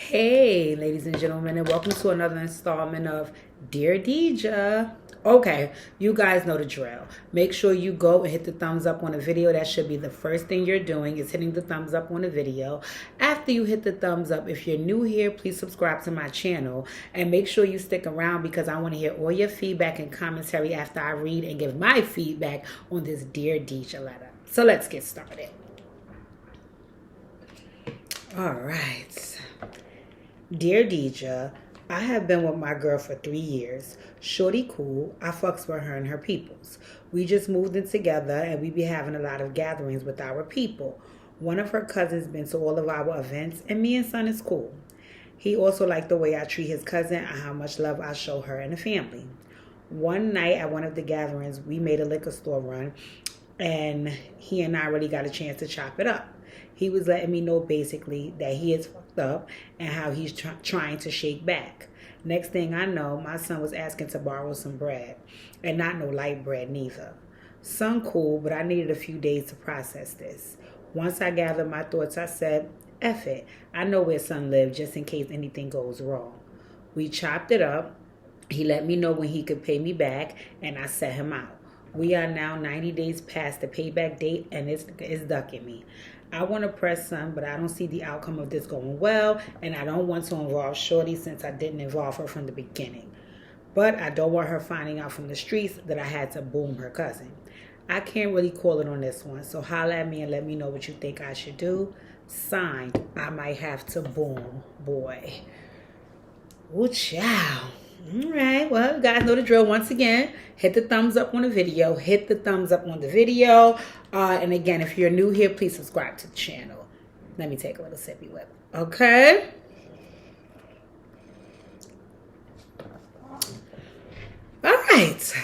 Hey, ladies and gentlemen, and welcome to another installment of Dear Deja. Okay, you guys know the drill. Make sure you go and hit the thumbs up on the video. That should be the first thing you're doing is hitting the thumbs up on the video. After you hit the thumbs up, if you're new here, please subscribe to my channel and make sure you stick around because I want to hear all your feedback and commentary after I read and give my feedback on this Dear Deja letter. So let's get started. All right. Dear Deja, I have been with my girl for 3 years. Shorty cool. I fucks with her and her peoples. We just moved in together and we be having a lot of gatherings with our people. One of her cousins been to all of our events and me and son is cool. He also liked the way I treat his cousin and how much love I show her and the family. One night at one of the gatherings, we made a liquor store run and he and I really got a chance to chop it up. He was letting me know basically that he is fucked up and how he's trying to shake back. Next thing I know, my son was asking to borrow some bread, and not no light bread neither. Son cool, but I needed a few days to process this. Once I gathered my thoughts, I said, F it, I know where son lives just in case anything goes wrong. We chopped it up. He let me know when he could pay me back, and I set him out. We are now 90 days past the payback date, and it's ducking me. I want to press some, but I don't see the outcome of this going well, and I don't want to involve Shorty since I didn't involve her from the beginning. But I don't want her finding out from the streets that I had to boom her cousin. I can't really call it on this one, so holla at me and let me know what you think I should do. Signed, I might have to boom, boy. Ooh, child. All right, well, you guys know the drill. Once again, hit the thumbs up on the video. Hit the thumbs up on the video. And again, if you're new here, please subscribe to the channel. Let me take a little sippy whip. Okay? All right.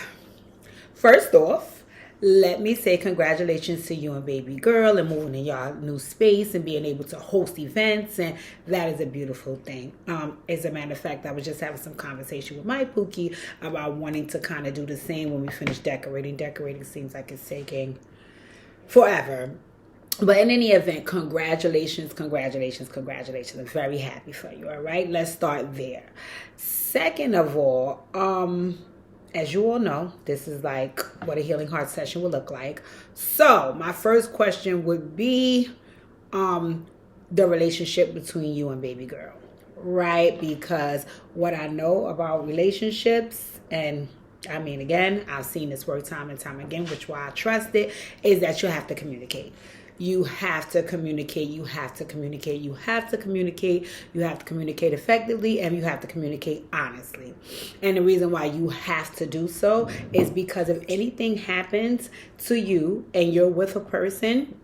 First off, let me say congratulations to you and baby girl and moving in y'all new space and being able to host events, and that is a beautiful thing. As a matter of fact, I was just having some conversation with my Pookie about wanting to kind of do the same when we finish decorating. Decorating seems like it's taking forever. But in any event, congratulations, congratulations, congratulations. I'm very happy for you, all right? Let's start there. Second of all, as you all know, this is like what a healing heart session would look like. So my first question would be the relationship between you and baby girl, right? Because what I know about relationships, and I mean, again, I've seen this work time and time again, which why I trust it, is that you have to communicate. You have to communicate, you have to communicate, you have to communicate, you have to communicate effectively, and you have to communicate honestly. And the reason why you have to do so is because if anything happens to you and you're with a person,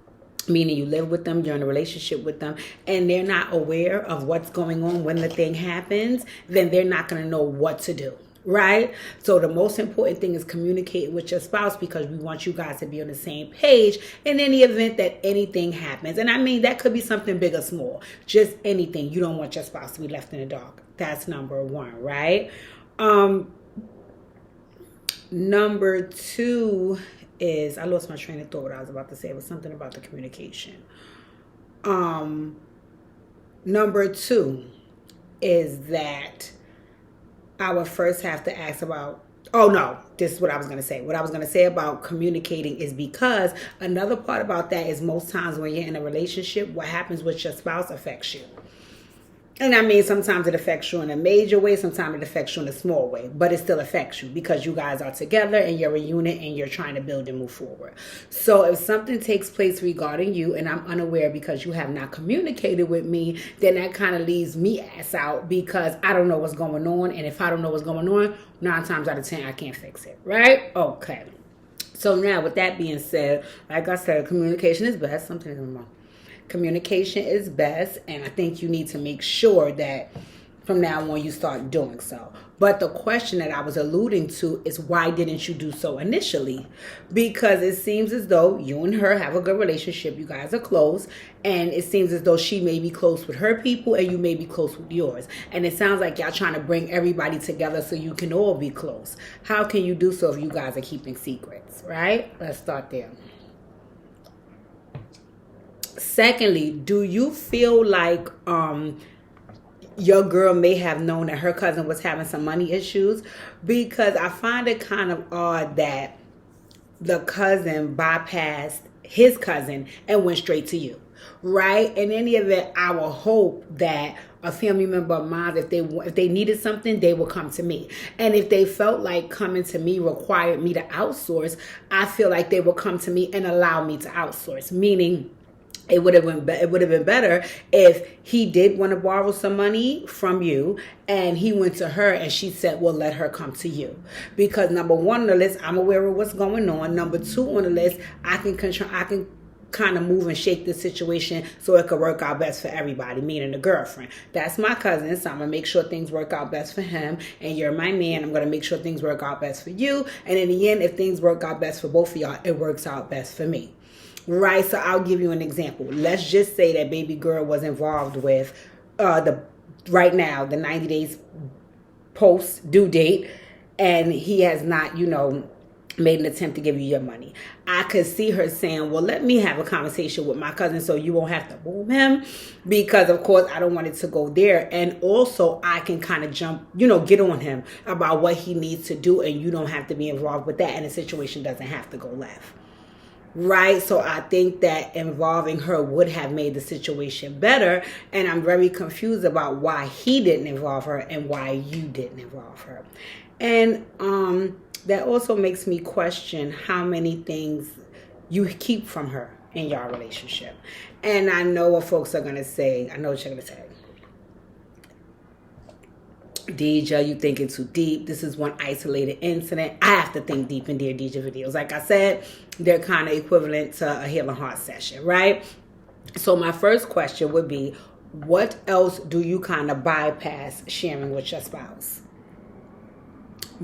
meaning you live with them, you're in a relationship with them, and they're not aware of what's going on when the thing happens, then they're not going to know what to do. Right? So the most important thing is communicating with your spouse because we want you guys to be on the same page in any event that anything happens. And I mean, that could be something big or small. Just anything. You don't want your spouse to be left in the dark. That's number one, right? Number two is, I lost my train of thought what I was about to say. It was something about the communication. Number two is that I would first have to ask about, oh no, this is what I was going to say. What I was going to say about communicating is because another part about that is most times when you're in a relationship, what happens with your spouse affects you. And I mean, sometimes it affects you in a major way, sometimes it affects you in a small way, but it still affects you because you guys are together and you're a unit and you're trying to build and move forward. So if something takes place regarding you and I'm unaware because you have not communicated with me, then that kind of leaves me ass out because I don't know what's going on. And if I don't know what's going on, 9 times out of 10, I can't fix it. Right? Okay. So now with that being said, like I said, communication is best. Something's wrong. Communication is best, and I think you need to make sure that from now on you start doing so. But the question that I was alluding to is why didn't you do so initially? Because it seems as though you and her have a good relationship. You guys are close, and it seems as though she may be close with her people and you may be close with yours. And it sounds like y'all trying to bring everybody together so you can all be close. How can you do so if you guys are keeping secrets, right? Let's start there. Secondly, do you feel like your girl may have known that her cousin was having some money issues, because I find it kind of odd that the cousin bypassed his cousin and went straight to you, right? In any event, I will hope that a family member of mine, if they needed something, they would come to me. And if they felt like coming to me required me to outsource, I feel like they would come to me and allow me to outsource. Meaning, it would have been better if he did want to borrow some money from you and he went to her and she said, well, let her come to you. Because number one on the list, I'm aware of what's going on. Number two on the list, I can kind of move and shake the situation so it could work out best for everybody, meaning the girlfriend. That's my cousin, so I'm going to make sure things work out best for him. And you're my man, I'm going to make sure things work out best for you. And in the end, if things work out best for both of y'all, it works out best for me. Right, so I'll give you an example. Let's just say that baby girl was involved with the 90 days post due date, and he has not, made an attempt to give you your money. I could see her saying, well, let me have a conversation with my cousin so you won't have to boom him, because of course I don't want it to go there. And also I can kind of jump, get on him about what he needs to do, and you don't have to be involved with that, and the situation doesn't have to go left. Right, so I think that involving her would have made the situation better, and I'm very confused about why he didn't involve her and why you didn't involve her. And that also makes me question how many things you keep from her in your relationship. And I know what folks are going to say. I know what you're going to say. Deja, you thinking too deep. This is one isolated incident. I have to think deep in Dear Deja videos. Like I said, they're kind of equivalent to a Healing Heart session, right? So my first question would be, what else do you kind of bypass sharing with your spouse?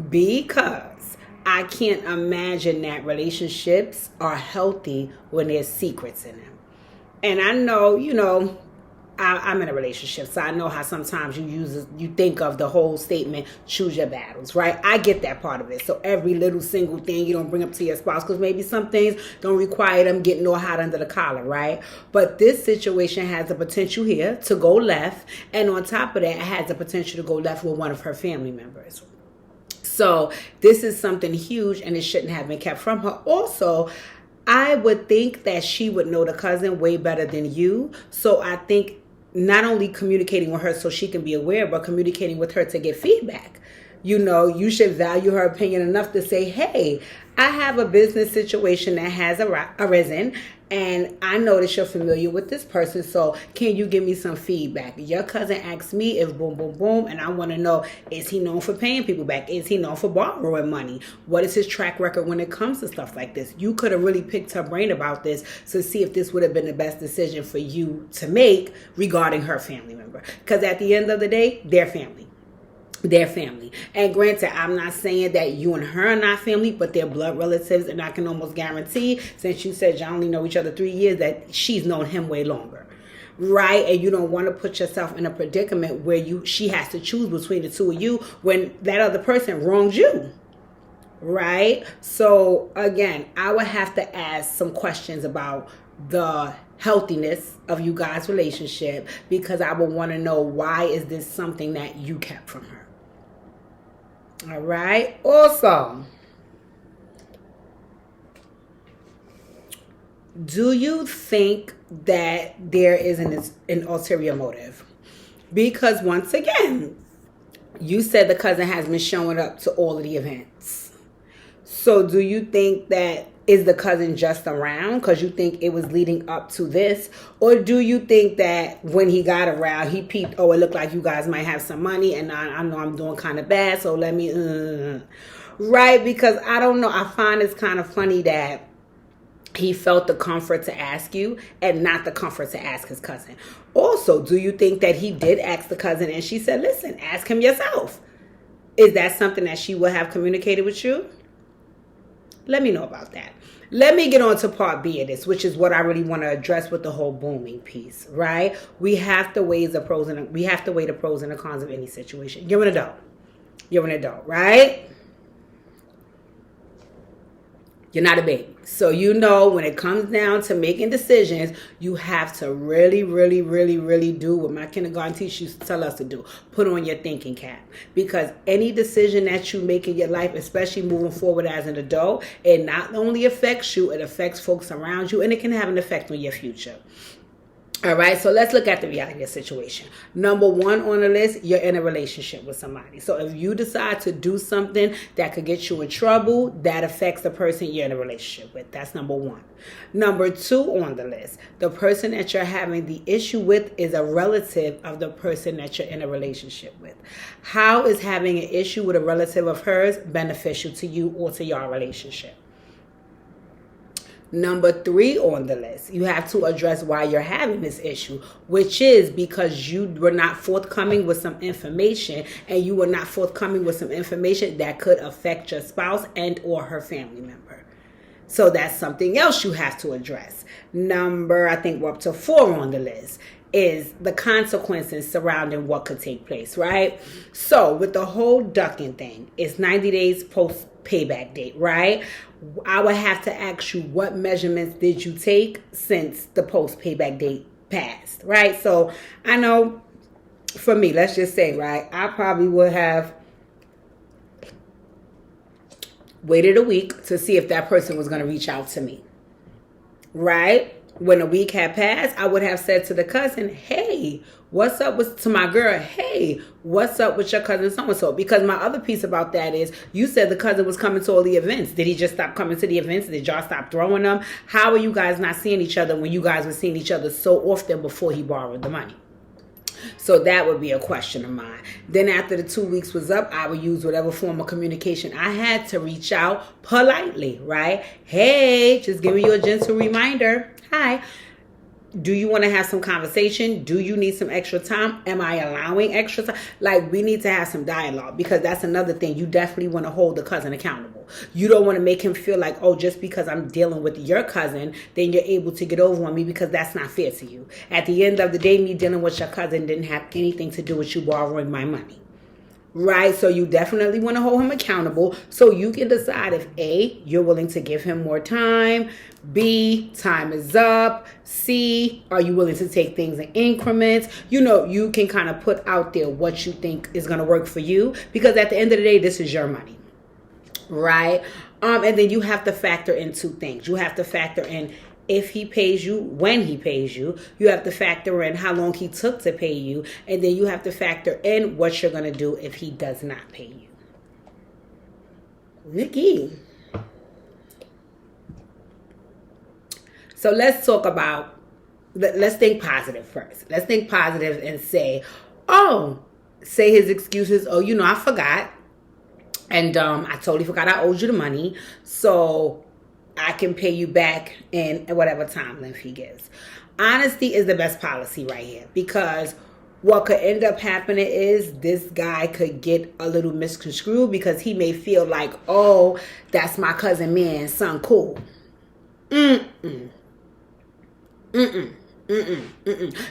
Because I can't imagine that relationships are healthy when there's secrets in them. And I know, I'm in a relationship, so I know how sometimes you think of the whole statement, choose your battles, right? I get that part of it. So every little single thing you don't bring up to your spouse, because maybe some things don't require them getting all hot under the collar, right? But this situation has the potential here to go left, and on top of that, it has the potential to go left with one of her family members. So this is something huge, and it shouldn't have been kept from her. Also, I would think that she would know the cousin way better than you. So I think not only communicating with her so she can be aware, but communicating with her to get feedback. You should value her opinion enough to say, hey, I have a business situation that has arisen, and I notice you're familiar with this person, so can you give me some feedback? Your cousin asked me if boom, boom, boom, and I want to know, is he known for paying people back? Is he known for borrowing money? What is his track record when it comes to stuff like this? You could have really picked her brain about this to see if this would have been the best decision for you to make regarding her family member. Because at the end of the day, they're family. Their family. And granted, I'm not saying that you and her are not family, but they're blood relatives, and I can almost guarantee, since you said y'all only know each other 3 years, that she's known him way longer, right? And you don't want to put yourself in a predicament where she has to choose between the two of you when that other person wronged you, right? So again, I would have to ask some questions about the healthiness of you guys' relationship, because I would want to know, why is this something that you kept from her? All right. Also, do you think that there is an ulterior motive? Because once again, you said the cousin has been showing up to all of the events. So do you think that is the cousin just around because you think it was leading up to this? Or do you think that when he got around, he peeped, oh, it looked like you guys might have some money, and I know I'm doing kind of bad, so let me, right? Because I don't know. I find it's kind of funny that he felt the comfort to ask you and not the comfort to ask his cousin. Also, do you think that he did ask the cousin and she said, listen, ask him yourself? Is that something that she would have communicated with you? Let me know about that. Let me get on to part B of this, which is what I really want to address with the whole booming piece, right? We have to weigh the pros and the cons of any situation. You're an adult. You're an adult, right? You're not a baby. So you know when it comes down to making decisions, you have to really, really, really, really do what my kindergarten teacher used to tell us to do. Put on your thinking cap. Because any decision that you make in your life, especially moving forward as an adult, it not only affects you, it affects folks around you, and it can have an effect on your future. All right, so let's look at the reality of the situation. Number one on the list, you're in a relationship with somebody. So if you decide to do something that could get you in trouble, that affects the person you're in a relationship with. That's number one. Number two on the list, the person that you're having the issue with is a relative of the person that you're in a relationship with. How is having an issue with a relative of hers beneficial to you or to your relationship? Number three on the list, you have to address why you're having this issue, which is because you were not forthcoming with some information, and you were not forthcoming with some information that could affect your spouse and or her family member. So that's something else you have to address. I think we're up to 4 on the list, is the consequences surrounding what could take place, right? So with the whole ducking thing, it's 90 days post payback date, right? I would have to ask you, what measurements did you take since the post payback date passed, right? So I know for me, let's just say, right, I probably would have waited a week to see if that person was going to reach out to me, right? When a week had passed, I would have said to the cousin, hey, what's up to my girl? Hey, what's up with your cousin so-and-so? Because my other piece about that is, you said the cousin was coming to all the events. Did he just stop coming to the events? Did y'all stop throwing them? How are you guys not seeing each other when you guys were seeing each other so often before he borrowed the money? So that would be a question of mine. Then after the 2 weeks was up, I would use whatever form of communication I had to reach out politely, right? Hey, just giving you a gentle reminder. Hi. Do you want to have some conversation? Do you need some extra time? Am I allowing extra time? Like, we need to have some dialogue, because that's another thing. You definitely want to hold the cousin accountable. You don't want to make him feel like, oh, just because I'm dealing with your cousin, then you're able to get over on me, because that's not fair to you. At the end of the day, me dealing with your cousin didn't have anything to do with you borrowing my money. Right? So you definitely want to hold him accountable so you can decide if A, you're willing to give him more time, B, time is up, C, are you willing to take things in increments? You know, you can kind of put out there what you think is going to work for you, because at the end of the day, this is your money. Right? And then you have to factor in 2 things. You have to factor in if he pays you, when he pays you. You have to factor in how long he took to pay you. And then you have to factor in what you're going to do if he does not pay you. Nikki. So let's talk about, let's think positive first. Let's think positive and say his excuses. Oh, I forgot. And I totally forgot I owed you the money. So I can pay you back in whatever time length he gives. Honesty is the best policy right here, because what could end up happening is this guy could get a little misconstrued, because he may feel like, oh, that's my cousin man, son, cool.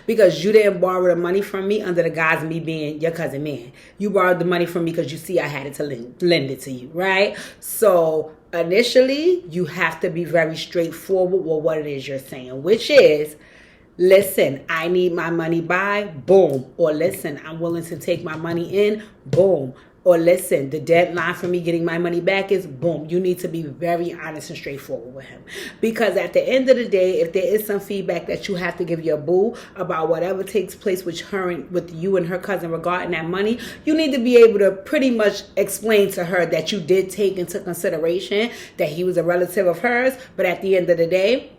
Because you didn't borrow the money from me under the guise of me being your cousin man. You borrowed the money from me because you see I had it to lend it to you, right? So initially, you have to be very straightforward with what it is you're saying, which is, listen, I need my money by, boom. Or listen, I'm willing to take my money in, boom. Or listen, the deadline for me getting my money back is, boom. You need to be very honest and straightforward with him. Because at the end of the day, if there is some feedback that you have to give your boo about whatever takes place with you and her cousin regarding that money, you need to be able to pretty much explain to her that you did take into consideration that he was a relative of hers. But at the end of the day,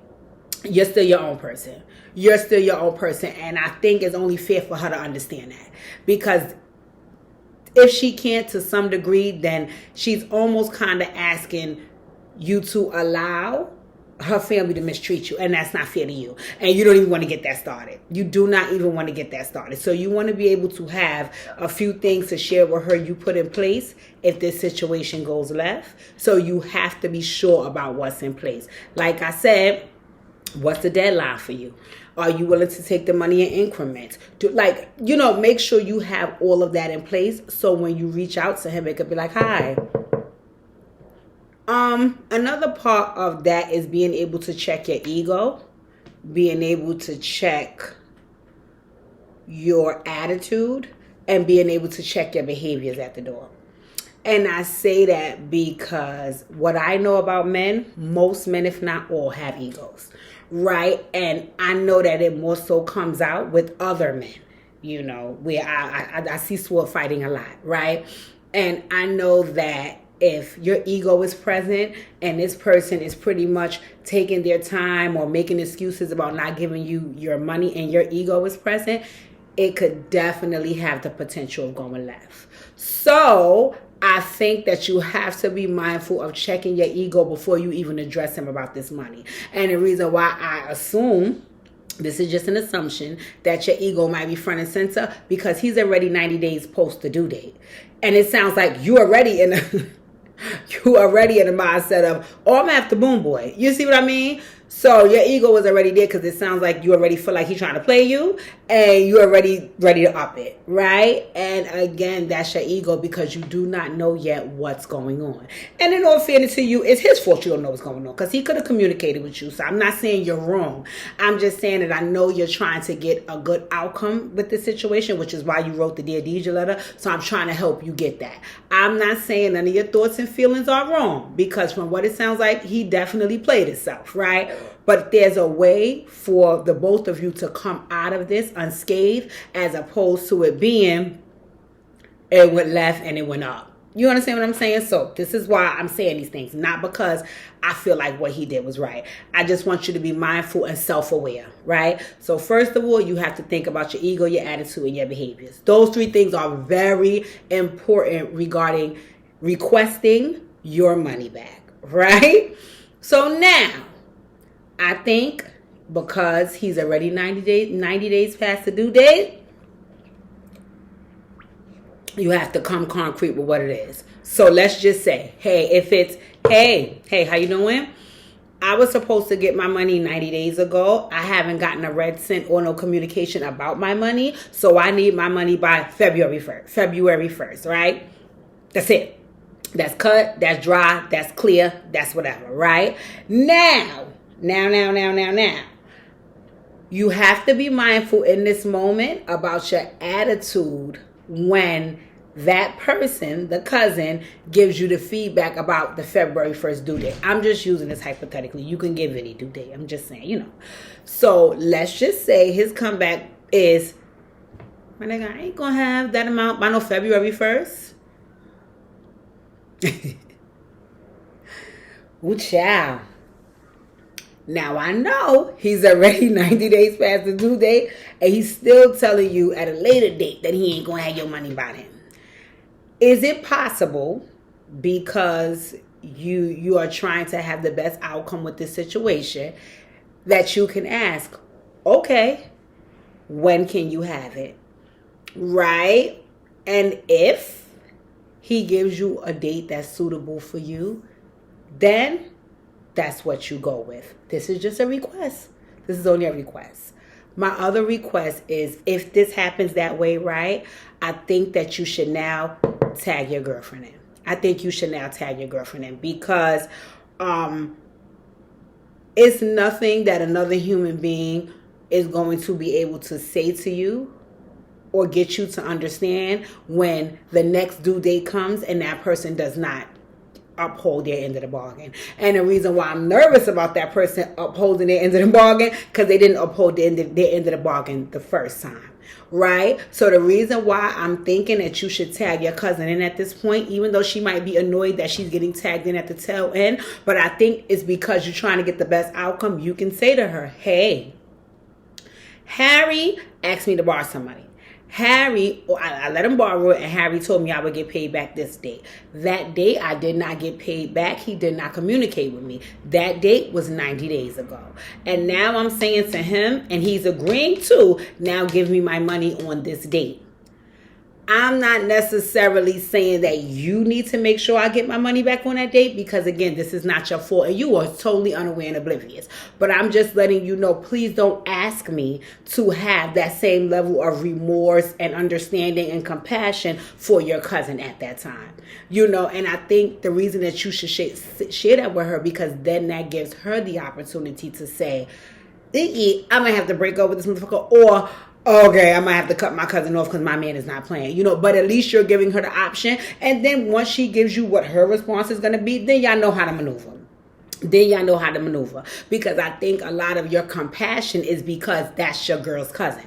you're still your own person. You're still your own person. And I think it's only fair for her to understand that. Because if she can't to some degree, then she's almost kind of asking you to allow her family to mistreat you. And that's not fair to you. And you don't even want to get that started. You do not even want to get that started. So you want to be able to have a few things to share with her you put in place if this situation goes left. So you have to be sure about what's in place. Like I said, what's the deadline for you? Are you willing to take the money in increments? Make sure you have all of that in place. So when you reach out to him, it could be like, hi, Another part of that is being able to check your ego, being able to check your attitude, and being able to check your behaviors at the door. And I say that because what I know about men, most men, if not all, have egos, right? And I know that it more so comes out with other men, you know, where I see sword fighting a lot, right? And I know that if your ego is present and this person is pretty much taking their time or making excuses about not giving you your money and your ego is present, it could definitely have the potential of going left. So I think that you have to be mindful of checking your ego before you even address him about this money. And the reason why I assume, this is just an assumption, that your ego might be front and center because he's already 90 days post the due date. And it sounds like you already in the mindset of, oh, I'm after Boom Boy. You see what I mean? So your ego was already there because it sounds like you already feel like he's trying to play you and you're already ready to up it, right? And again, that's your ego because you do not know yet what's going on. And in all fairness to you, it's his fault you don't know what's going on because he could have communicated with you. So I'm not saying you're wrong. I'm just saying that I know you're trying to get a good outcome with the situation, which is why you wrote the Dear Deidre letter. So I'm trying to help you get that. I'm not saying none of your thoughts and feelings are wrong because from what it sounds like, he definitely played himself, right? But there's a way for the both of you to come out of this unscathed as opposed to it being it went left and it went up. You understand what I'm saying? So this is why I'm saying these things. Not because I feel like what he did was right. I just want you to be mindful and self-aware, right? So first of all, you have to think about your ego, your attitude, and your behaviors. Those three things are very important regarding requesting your money back, right? So now, I think because he's already 90 days past the due date, you have to come concrete with what it is. So let's just say, hey, if it's, hey, how you doing? I was supposed to get my money 90 days ago. I haven't gotten a red cent or no communication about my money. So I need my money by February 1st, right? That's it. That's cut, that's dry, that's clear, that's whatever, right? Now, you have to be mindful in this moment about your attitude when that person, the cousin, gives you the feedback about the February 1st due date. I'm just using this hypothetically. You can give any due date. I'm just saying, you know. So let's just say his comeback is, my nigga, I ain't gonna have that amount by no February 1st. Ooh, child. Now I know he's already 90 days past the due date and he's still telling you at a later date that he ain't going to have your money by him. Is it possible because you are trying to have the best outcome with this situation that you can ask, okay, when can you have it? Right? And if he gives you a date that's suitable for you, then that's what you go with. This is just a request. This is only a request. My other request is if this happens that way, right, I think that you should now tag your girlfriend in. I think you should now tag your girlfriend in because it's nothing that another human being is going to be able to say to you or get you to understand when the next due date comes and that person does not uphold their end of the bargain. And the reason why I'm nervous about that person upholding their end of the bargain, because they didn't uphold their end of the bargain the first time, right? So the reason why I'm thinking that you should tag your cousin in at this point, even though she might be annoyed that she's getting tagged in at the tail end, but I think it's because you're trying to get the best outcome. You can say to her, hey, Harry asked me to borrow some money. Harry, I let him borrow it, and Harry told me I would get paid back this date. That date, I did not get paid back. He did not communicate with me. That date was 90 days ago. And now I'm saying to him, and he's agreeing to, now give me my money on this date. I'm not necessarily saying that you need to make sure I get my money back on that date, because again, this is not your fault and you are totally unaware and oblivious. But I'm just letting you know, please don't ask me to have that same level of remorse and understanding and compassion for your cousin at that time. And I think the reason that you should share that with her, because then that gives her the opportunity to say, I might have to break up with this motherfucker, or okay, I might have to cut my cousin off because my man is not playing. But at least you're giving her the option. And then once she gives you what her response is going to be, then y'all know how to maneuver. Because I think a lot of your compassion is because that's your girl's cousin.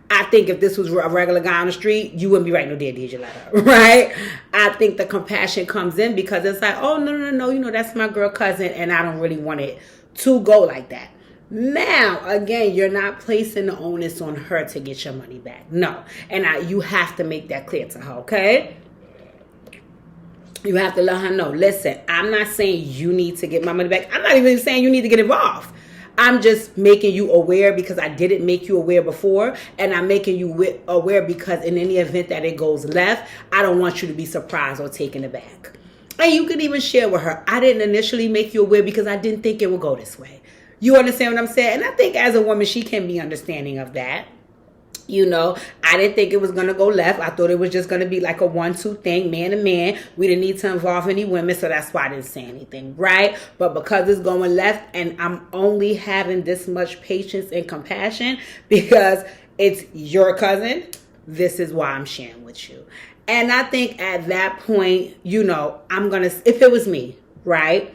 I think if this was a regular guy on the street, you wouldn't be writing no Dear Deidre letter, right? I think the compassion comes in because it's like, oh, no, that's my girl cousin, and I don't really want it to go like that. Now, again, you're not placing the onus on her to get your money back. No. And you have to make that clear to her, okay? You have to let her know, listen, I'm not saying you need to get my money back. I'm not even saying you need to get involved. I'm just making you aware because I didn't make you aware before. And I'm making you aware because in any event that it goes left, I don't want you to be surprised or taken aback. And you can even share with her, I didn't initially make you aware because I didn't think it would go this way. You understand what I'm saying? And I think as a woman, she can be understanding of that. I didn't think it was going to go left. I thought it was just going to be like a 1-2 thing, man to man. We didn't need to involve any women, so that's why I didn't say anything, right? But because it's going left and I'm only having this much patience and compassion because it's your cousin, this is why I'm sharing with you. And I think at that point, I'm going to, if it was me, right?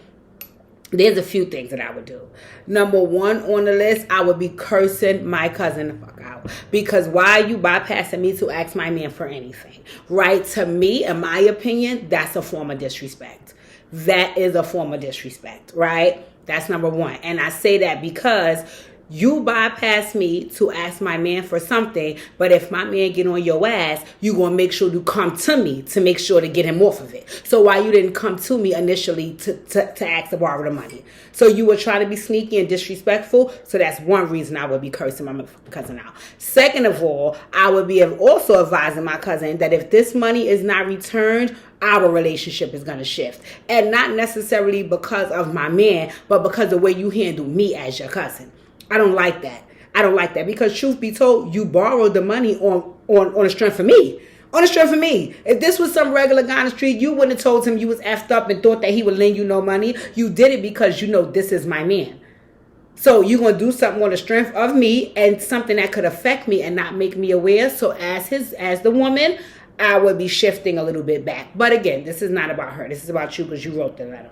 There's a few things that I would do. Number one on the list, I would be cursing my cousin the fuck out. Because why are you bypassing me to ask my man for anything? Right? To me, in my opinion, that's a form of disrespect. That is a form of disrespect, right? That's number one. And I say that because you bypass me to ask my man for something, but if my man get on your ass, you going to make sure you come to me to make sure to get him off of it. So why you didn't come to me initially to ask to borrow the money? So you were trying to be sneaky and disrespectful. So that's one reason I would be cursing my cousin out. Second of all, I would be also advising my cousin that if this money is not returned, our relationship is going to shift. And not necessarily because of my man, but because of the way you handle me as your cousin. I don't like that because truth be told, you borrowed the money on the strength of me. On the strength of me. If this was some regular guy on the street, you wouldn't have told him you was effed up and thought that he would lend you no money. You did it because this is my man. So you're going to do something on the strength of me and something that could affect me and not make me aware. So as the woman, I would be shifting a little bit back. But again, this is not about her. This is about you because you wrote the letter.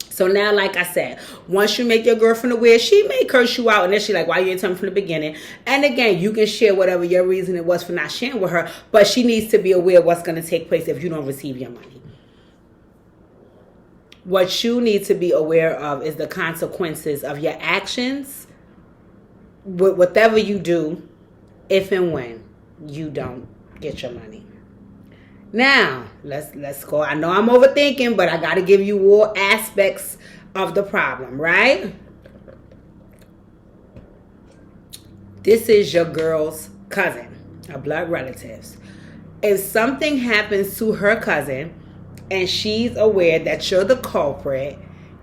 So now, like I said, once you make your girlfriend aware, she may curse you out. And then she's like, why you didn't tell me from the beginning? And again, you can share whatever your reason it was for not sharing with her. But she needs to be aware of what's going to take place if you don't receive your money. What you need to be aware of is the consequences of your actions. Whatever you do, if and when you don't get your money. Now, let's go. I know I'm overthinking, but I got to give you all aspects of the problem, right? This is your girl's cousin, a blood relatives. If something happens to her cousin and she's aware that you're the culprit,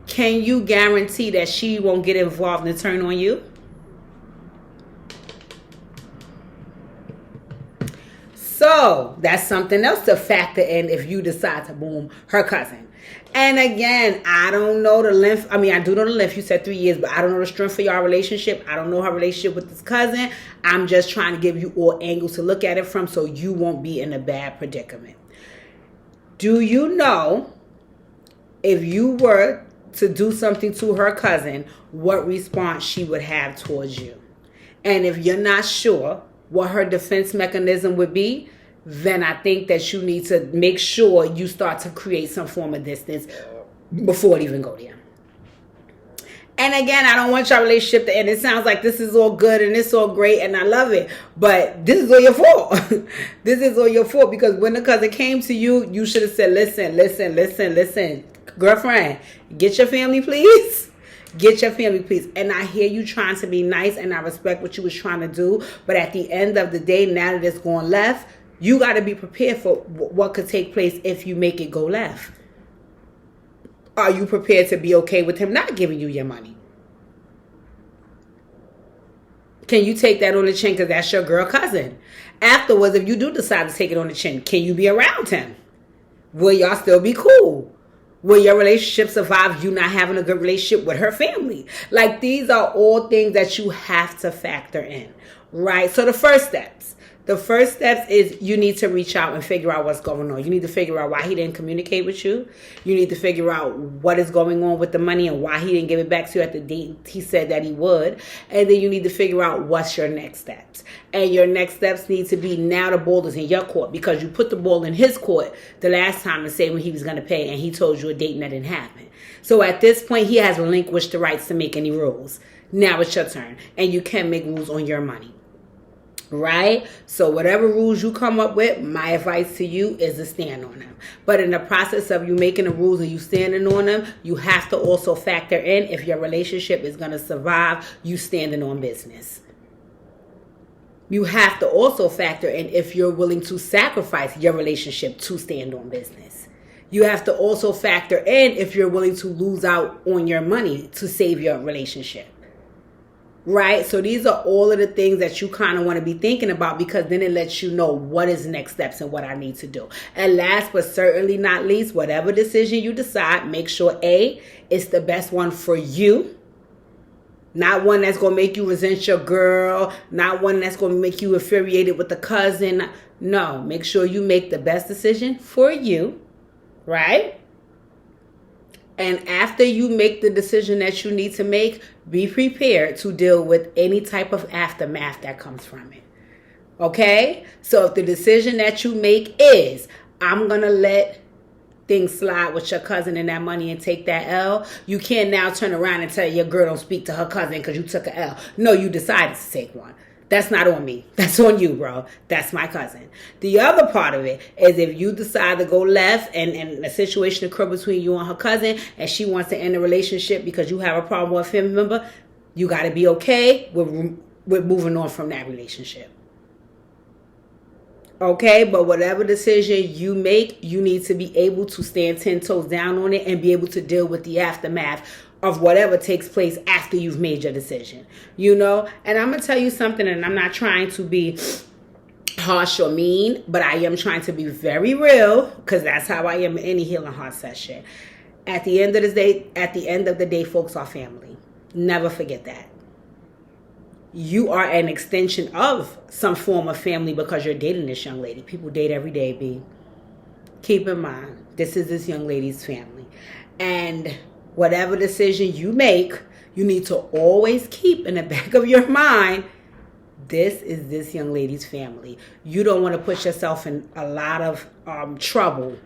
can you guarantee that she won't get involved and turn on you? So that's something else to factor in if you decide to boom her cousin. And again, I don't know the length. I mean, I do know the length. You said 3 years, but I don't know the strength of your relationship. I don't know her relationship with this cousin. I'm just trying to give you all angles to look at it from so you won't be in a bad predicament. Do you know if you were to do something to her cousin, what response she would have towards you? And if you're not sure what her defense mechanism would be, then I think that you need to make sure you start to create some form of distance before it even go there. And again, I don't want your relationship to end. It sounds like this is all good and it's all great and I love it. But this is all your fault. This is all your fault because when the cousin came to you, you should have said, listen. Girlfriend, get your family, please. Get your family, please. And I hear you trying to be nice and I respect what you was trying to do. But at the end of the day, now that it's going left, You got to be prepared for what could take place if you make it go left. Are you prepared to be okay with him not giving you your money? Can you take that on the chin because that's your girl cousin? Afterwards, if you do decide to take it on the chin, can you be around him? Will y'all still be cool? Will your relationship survive you not having a good relationship with her family? Like, these are all things that you have to factor in, right? So the first steps is you need to reach out and figure out what's going on. You need to figure out why he didn't communicate with you. You need to figure out what is going on with the money and why he didn't give it back to you at the date he said that he would. And then you need to figure out what's your next steps. And your next steps need to be, now the ball is in your court, because you put the ball in his court the last time to say when he was going to pay, and he told you a date and that didn't happen. So at this point, he has relinquished the rights to make any rules. Now it's your turn, and you can make rules on your money. Right? So whatever rules you come up with, my advice to you is to stand on them. But in the process of you making the rules and you standing on them, you have to also factor in, if your relationship is going to survive, you standing on business. You have to also factor in if you're willing to sacrifice your relationship to stand on business. You have to also factor in if you're willing to lose out on your money to save your relationship. Right? So these are all of the things that you kind of want to be thinking about, because then it lets you know what is next steps and what I need to do. And last but certainly not least, whatever decision you decide, make sure it's the best one for you. Not one that's going to make you resent your girl. Not one that's going to make you infuriated with the cousin. No, make sure you make the best decision for you. Right? And after you make the decision that you need to make, be prepared to deal with any type of aftermath that comes from it. Okay? So if the decision that you make is, I'm going to let things slide with your cousin and that money and take that L, you can't now turn around and tell your girl don't speak to her cousin because you took an L. No, you decided to take one. That's not on me. That's on you, bro. That's my cousin. The other part of it is, if you decide to go left and a situation occur between you and her cousin, and she wants to end the relationship because you have a problem with a family member, you got to be okay with moving on from that relationship. Okay? But whatever decision you make, you need to be able to stand 10 toes down on it and be able to deal with the aftermath of whatever takes place after you've made your decision, you know? And I'm going to tell you something, and I'm not trying to be harsh or mean, but I am trying to be very real, because that's how I am in any Healing Heart session. At the end of the day, folks are family. Never forget that. You are an extension of some form of family because you're dating this young lady. People date every day, B. Keep in mind, this is this young lady's family. And whatever decision you make, you need to always keep in the back of your mind, this is this young lady's family. You don't want to put yourself in a lot of trouble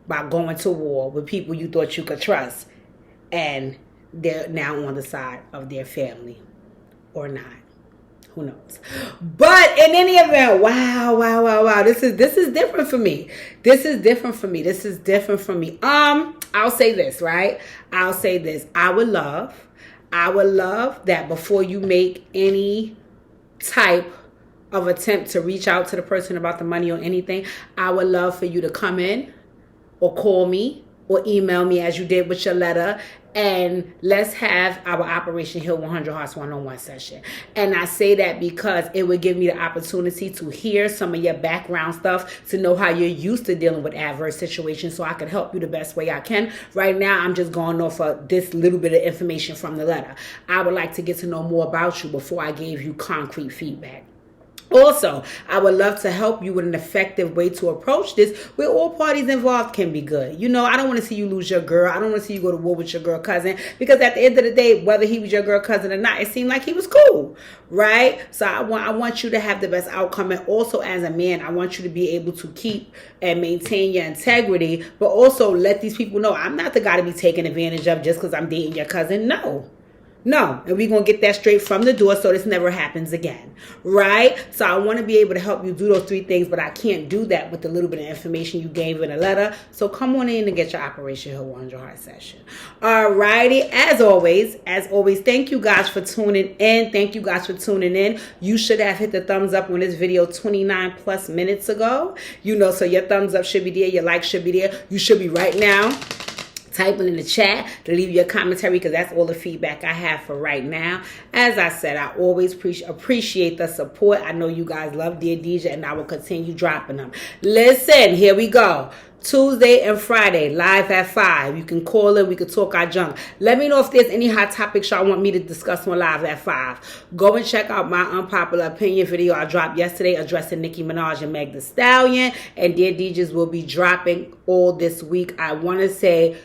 by going to war with people you thought you could trust, and they're now on the side of their family or not. Who knows? But in any event, wow. This is different for me. This is different for me. I'll say this, right? I would love that before you make any type of attempt to reach out to the person about the money or anything, I would love for you to come in or call me or email me as you did with your letter, and let's have our Operation Heal 100 Hearts one-on-one session. And I say that because it would give me the opportunity to hear some of your background stuff, to know how you're used to dealing with adverse situations, so I can help you the best way I can. Right now, I'm just going off of this little bit of information from the letter. I would like to get to know more about you before I gave you concrete feedback. Also, I would love to help you with an effective way to approach this where all parties involved can be good. You know, I don't want to see you lose your girl. I don't want to see you go to war with your girl cousin, because at the end of the day, whether he was your girl cousin or not, it seemed like he was cool, right? So I want you to have the best outcome. And also, as a man, I want you to be able to keep and maintain your integrity, but also let these people know I'm not the guy to be taken advantage of just because I'm dating your cousin. No. No, and we're going to get that straight from the door so this never happens again, right? So I want to be able to help you do those 3 things, but I can't do that with the little bit of information you gave in a letter. So come on in and get your Operation Heal 100 Heart session. All righty. As always, thank you guys for tuning in. Thank you guys for tuning in. You should have hit the thumbs up on this video 29 plus minutes ago. So your thumbs up should be there. Your like should be there. You should be right now typing in the chat to leave your commentary, because that's all the feedback I have for right now. As I said, I always appreciate the support. I know you guys love Dear Deja, and I will continue dropping them. Listen, here we go. Tuesday and Friday, live at 5. You can call in. We can talk our junk. Let me know if there's any hot topics y'all want me to discuss on live at 5. Go and check out my unpopular opinion video I dropped yesterday addressing Nicki Minaj and Meg Thee Stallion. And Dear Dejas will be dropping all this week. I want to say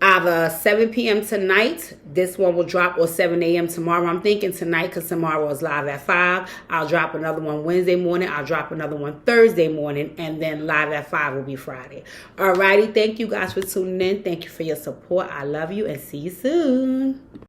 either 7 p.m. tonight, this one will drop, or 7 a.m. tomorrow. I'm thinking tonight because tomorrow is live at 5. I'll drop another one Wednesday morning. I'll drop another one Thursday morning. And then live at 5 will be Friday. Alrighty. Thank you guys for tuning in. Thank you for your support. I love you and see you soon.